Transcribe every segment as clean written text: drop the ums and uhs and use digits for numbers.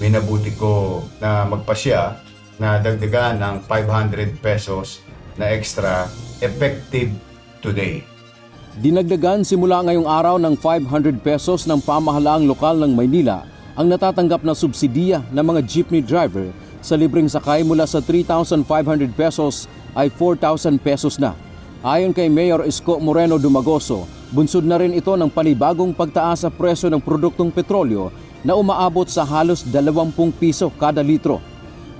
minabuti ko na magpasya na dagdagan ng 500 pesos na extra effective today. Dinagdagan simula ngayong araw ng 500 pesos ng pamahalaang lokal ng Maynila ang natatanggap na subsidiya ng mga jeepney driver sa libreng sakay mula sa 3,500 pesos ay 4,000 pesos na. Ayon kay Mayor Isko Moreno Dumagoso, bunsod na rin ito ng panibagong pagtaas sa presyo ng produktong petrolyo na umaabot sa halos 20 piso kada litro.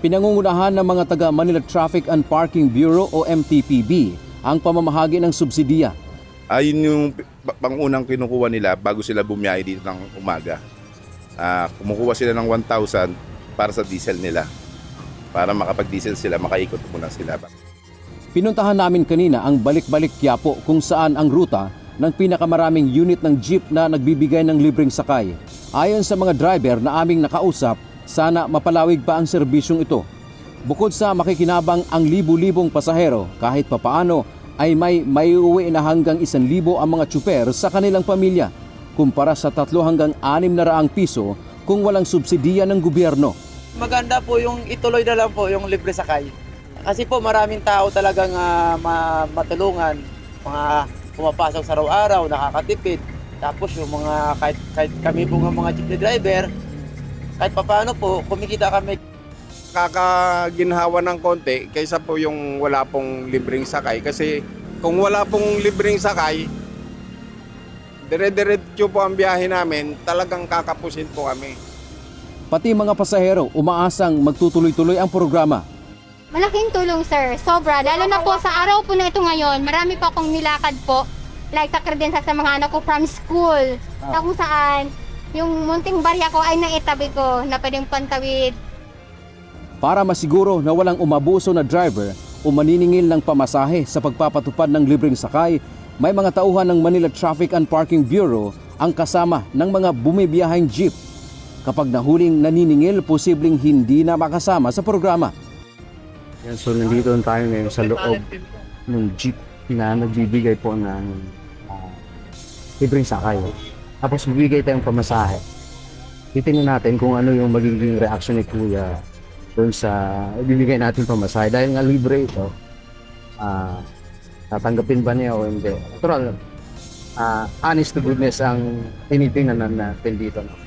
Pinangungunahan ng mga taga Manila Traffic and Parking Bureau o MTPB ang pamamahagi ng subsidiya. Ayun yung pangunang kinukuha nila bago sila bumiyahe dito ng umaga. Kumukuha sila ng 1,000 para sa diesel nila. Para makapag-diesel sila, makaikot muna sila. Pinuntahan namin kanina ang Balik-Balik Quiapo kung saan ang ruta ng pinakamaraming unit ng jeep na nagbibigay ng libreng sakay. Ayon sa mga driver na aming nakausap, sana mapalawig pa ang serbisyong ito. Bukod sa makikinabang ang libu-libong pasahero, kahit papaano ay may uuwi na hanggang 1,000 ang mga tsuper sa kanilang pamilya, kumpara sa 3 hanggang 600 piso kung walang subsidiya ng gobyerno. Maganda po yung ituloy na lang po yung libre sakay. Kasi po maraming tao talagang matulungan, mga pumapasok sa araw-araw, nakakatipid. Tapos yung mga kahit kami po ng mga jeepney driver, kahit papaano po kumikita kami. Kakaginhawa ng konti kaysa po yung wala pong libreng sakay. Kasi kung wala pong libreng sakay, dire-diretso po ang biyahe namin, talagang kakapusin po kami. Pati mga pasahero umaasang magtutuloy-tuloy ang programa. Malaking tulong sir, sobra. Lalo na po sa araw po na ito ngayon, marami pa akong nilakad po. Like sa kredensya sa mga anak ko from school. Na kung saan, yung munting barya ko ay naitabi ko na pwedeng pantawid. Para masiguro na walang umabuso na driver o maniningil ng pamasahe sa pagpapatupad ng libreng sakay, may mga tauhan ng Manila Traffic and Parking Bureau ang kasama ng mga bumibiyaheng jeep. Kapag nahuling naniningil, posibleng hindi na makasama sa programa. Yan, so nandito tayo ngayon sa loob ng jeep na nagbibigay po ng libreng sakay. Tapos bibigay tayong pamasahe. Titingnan natin kung ano yung magiging reaction ni Kuya doon sa ibibigay natin pamasahe. Dahil nga libre ito, tatanggapin ba niya o hindi? Natural, honest to goodness ang tinitingnan natin dito. No?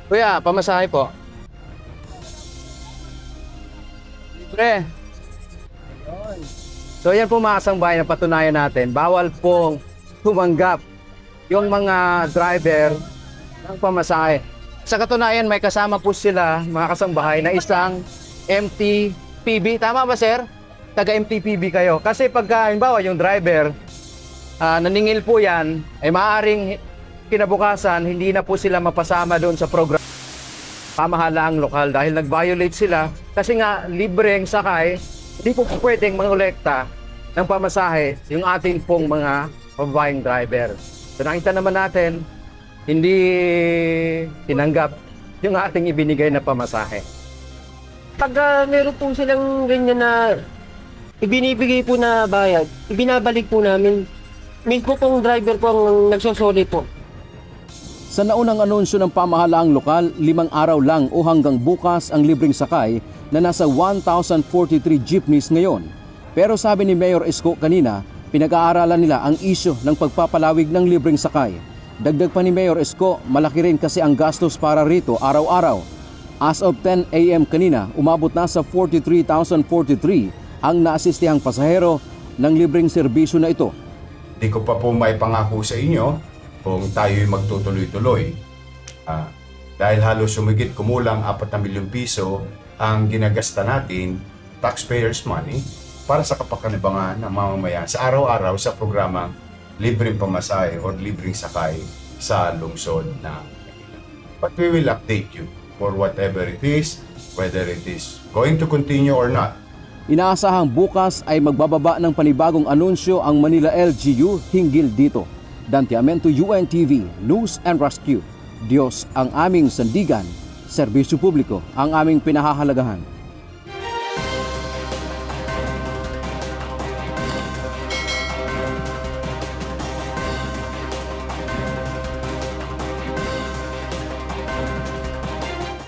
Kuya, pamasahe po. Libre. So yan po mga kasangbahay na patunayan natin, bawal pong tumanggap yung mga driver ng pamasahe. Sa katunayan, may kasama po sila, mga kasangbahay, na isang MTPB. Tama ba, sir? Taga-MTPB kayo. Kasi pagka, halimbawa, yung driver, naningil po yan, ay maaaring kinabukasan, hindi na po sila mapasama doon sa program pamahalaang lokal dahil nag-violate sila. Kasi nga, libreng sakay, hindi po pwedeng mangolekta ng pamasahe yung ating pong mga pababayang driver. So nakita naman natin, hindi tinanggap yung ating ibinigay na pamasahe. Pag meron po silang ganyan na ibinibigay po na bayad, ibinabalik po namin. Mismo pong driver po ang nagsosoli po. Sa naunang anunsyo ng pamahalaang lokal, 5 araw lang o hanggang bukas ang libreng sakay na nasa 1,043 jeepneys ngayon. Pero sabi ni Mayor Isko kanina, pinag-aaralan nila ang isyu ng pagpapalawig ng libreng sakay. Dagdag pa ni Mayor Isko, malaki rin kasi ang gastos para rito araw-araw. As of 10 a.m. kanina, umabot na sa 43,043 ang naasistihang pasahero ng libreng serbisyo na ito. Di ko pa po may pangako sa inyo kung tayo'y magtutuloy-tuloy. Dahil halos sumigit kumulang 4 na milyong piso ang ginagasta natin, taxpayers' money, para sa kapakinabangan ng mamamayan sa araw-araw sa programang libreng pamasahe o libreng sakay sa lungsod ng Manila. But we will update you for whatever it is, whether it is going to continue or not. Inaasahang bukas ay magbababa ng panibagong anunsyo ang Manila LGU hinggil dito. Dante Amento, UNTV, News and Rescue. Diyos ang aming sandigan, serbisyo publiko ang aming pinahahalagahan.